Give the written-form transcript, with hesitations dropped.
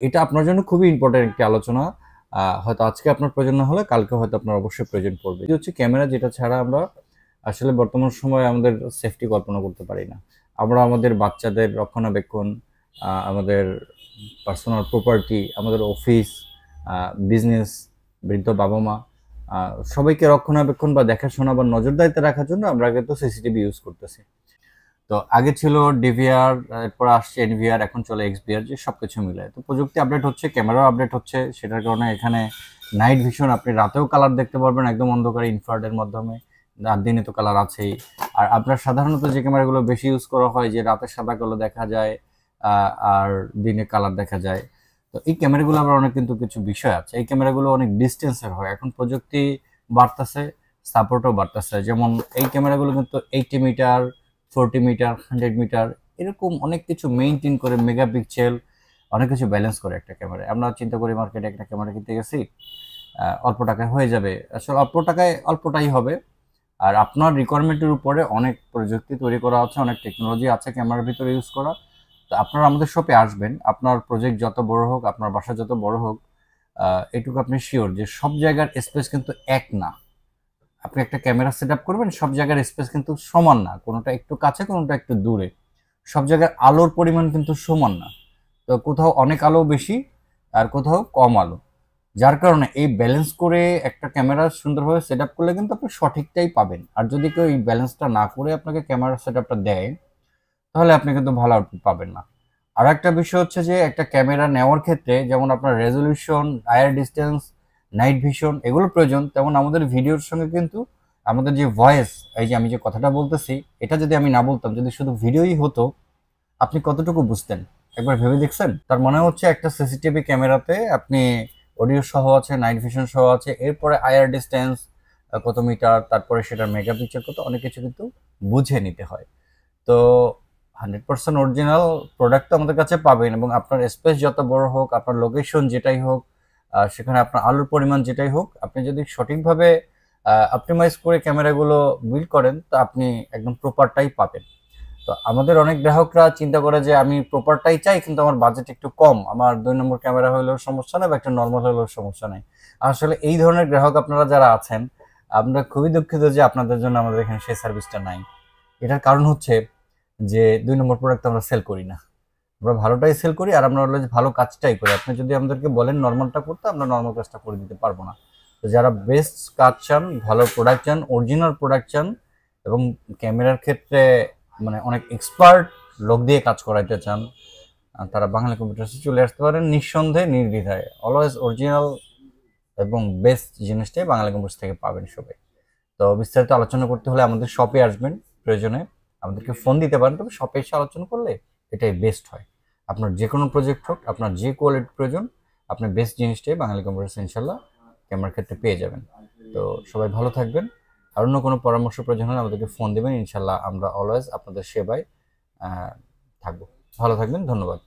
এটা আপনার জন্য খুবই ইম্পর্টেন্ট একটি আলোচনা। হয়তো আজকে আপনার প্রয়োজন না হলে কালকে হয়তো আপনার অবশ্যই প্রয়োজন পড়বে। এটি হচ্ছে ক্যামেরা, যেটা ছাড়া আমরা আসলে বর্তমান সময়ে আমাদের সেফটি কল্পনা করতে পারি না। আমরা আমাদের বাচ্চাদের রক্ষণাবেক্ষণ, আমাদের পার্সোনাল প্রপার্টি, আমাদের অফিস, বিজনেস, বৃদ্ধ বাবা-মা, সবাইকে রক্ষণাবেক্ষণ বা দেখাশোনা বা নজরদারিতে রাখার জন্য আমরা কিন্তু সিসিটিভি ইউজ করতেছি। তো আগে ছিল ডিভিআর, এরপর আসছে এনভিআর, এখন চলে এক্সভিআর, যে সবকিছু মিলে। তো প্রযুক্তি আপডেট হচ্ছে, ক্যামেরাও আপডেট হচ্ছে, সেটার কারণে এখানে নাইট ভিশন, আপনি রাতেও কালার দেখতে পারবেন একদম অন্ধকারে ইনফ্রারেডের মাধ্যমে। আর দিনে তো কালার আছেই। আর আপনার সাধারণত যে ক্যামেরাগুলো বেশি ইউজ করা হয়, যে রাতে সাদা কালো দেখা যায় আর দিনে কালার দেখা যায়, তো এই ক্যামেরাগুলো আবার অনেক কিন্তু কিছু বিষয় আছে। এই ক্যামেরাগুলো অনেক ডিস্টেন্সের হয়। এখন প্রযুক্তি বাড়তেছে, সাপোর্টও বাড়তেছে। যেমন এই ক্যামেরাগুলো কিন্তু 80 মিটার, 40 মিটার, 100 মিটার, এরকম অনেক কিছু মেইনটেইন করে, মেগাপিক্সেল, অনেক কিছু ব্যালেন্স করে একটা ক্যামেরা। আমরা চিন্তা করি মার্কেটে একটা ক্যামেরা কিনতে গেছি, অল্প টাকায় হয়ে যাবে। আসলে অল্প টাকায় অল্পটাই হবে। আর আপনার রিকোয়ারমেন্টের উপরে অনেক প্রযুক্তি তৈরি করা আছে, অনেক টেকনোলজি আছে ক্যামেরার ভিতরে ইউজ করা। তো আপনারা আমাদের শপে আসবেন, আপনার প্রজেক্ট যত বড় হোক, আপনার বাসা যত বড় হোক, এটুকু আপনি শিওর যে সব জায়গার স্পেস কিন্তু এক না। আপনি একটা ক্যামেরা সেট আপ করবেন, সব জায়গার স্পেস কিন্তু সমান না, কোনোটা একটু কাছে, কোনোটা একটু দূরে। সব জায়গার আলোর পরিমাণ কিন্তু সমান না। তো কোথাও অনেক আলো বেশি, আর কোথাও কম আলো। যার কারণে এই ব্যালেন্স করে একটা ক্যামেরা সুন্দরভাবে সেট আপ করলে কিন্তু আপনি সঠিকটাই পাবেন। আর যদি কেউ এই ব্যালেন্সটা না করে আপনাকে ক্যামেরা সেট আপটা দেয়, তাহলে আপনি কিন্তু ভালো আউটপুট পাবেন না। আর একটা বিষয় হচ্ছে যে একটা ক্যামেরা নেওয়ার ক্ষেত্রে যেমন আপনার রেজলিউশন, আয়ার ডিস্টেন্স, নাইট ভিশন এগুলো প্রয়োজন, তেমন আমাদের ভিডিওর সঙ্গে কিন্তু আমাদের যে ভয়েস, এই যে আমি যে কথাটা বলতেছি, এটা যদি আমি না বলতাম, যদি শুধু ভিডিওই হতো, আপনি কতটুকু বুঝতেন একবার ভেবে দেখছেন? তার মনে হচ্ছে একটা সিসিটিভি ক্যামেরাতে আপনি অডিও সহ আছে, নাইট ভিশন সহ আছে, এরপরে আয়ার ডিস্টেন্স কত মিটার, তারপরে সেটার মেগাপিক্সেল কত, অনেক কিছু কিন্তু বুঝে নিতে হয়। তো 100% অরিজিনাল প্রোডাক্ট তো আমাদের কাছে পাবেন, এবং আপনার স্পেস যত বড় হোক, আপনার লোকেশন যেটাই হোক, সেখানে আপনার আলোর পরিমাণ যেটাই হোক, আপনি যদি সঠিকভাবে অপটিমাইজ করে ক্যামেরাগুলো বিল্ড করেন, তো আপনি একদম প্রপারটাই পাবেন। তো আমাদের অনেক গ্রাহকরা চিন্তা করে যে আমি প্রপারটাই চাই, কিন্তু আমার বাজেট একটু কম, আমার 2 নম্বর ক্যামেরা হলেও সমস্যা নেই বা একটা নর্মাল হলেও সমস্যা নেই। আসলে এই ধরনের গ্রাহক আপনারা যারা আছেন, আমরা খুবই দুঃখিত যে আপনাদের জন্য আমাদের এখানে সেই সার্ভিসটা নাই। এটার কারণ হচ্ছে যে 2 নম্বর প্রোডাক্ট আমরা সেল করি না, আমরা ভালোটাই সেল করি, আর আমরা হলো যে ভালো কাজটাই করি। আপনি যদি আমাদেরকে বলেন নর্মালটা করতে, আমরা নর্মাল কাজটা করে দিতে পারবো না। তো যারা বেস্ট কাজ চান, ভালো প্রোডাক্ট চান, অরিজিনাল প্রোডাক্ট চান, এবং ক্যামেরার ক্ষেত্রে মানে অনেক এক্সপার্ট লোক দিয়ে কাজ করাইতে চান, তারা বাংলা কম্পিউটার্সে চলে আসতে পারেন নিঃসন্দেহে, নির্দ্বিধায়। অলওয়েজ অরিজিনাল এবং বেস্ট জিনিসটাই বাংলা কম্পিউটার্স থেকে পাবেন সবাই। তো বিস্তারিত আলোচনা করতে হলে আমাদের শপে আসবেন, প্রয়োজনে আমাদেরকে ফোন দিতে পারেন, তবে শপে এসে আলোচনা করলে এটাই বেস্ট হয়। আপনার যে কোনো প্রজেক্ট হোক, আপনার যে কোয়ালিটি প্রয়োজন, আপনি বেস্ট জিনিসটাই বাঙালি কম্পিউটার্স ইনশাল্লাহ ক্যামেরার ক্ষেত্রে পেয়ে যাবেন। তো সবাই ভালো থাকবেন। আর অন্য কোনো পরামর্শ প্রয়োজন হলে আমাদেরকে ফোন দেবেন, ইনশাল্লাহ আমরা অলওয়েজ আপনাদের সেবায় থাকবো। ভালো থাকবেন, ধন্যবাদ।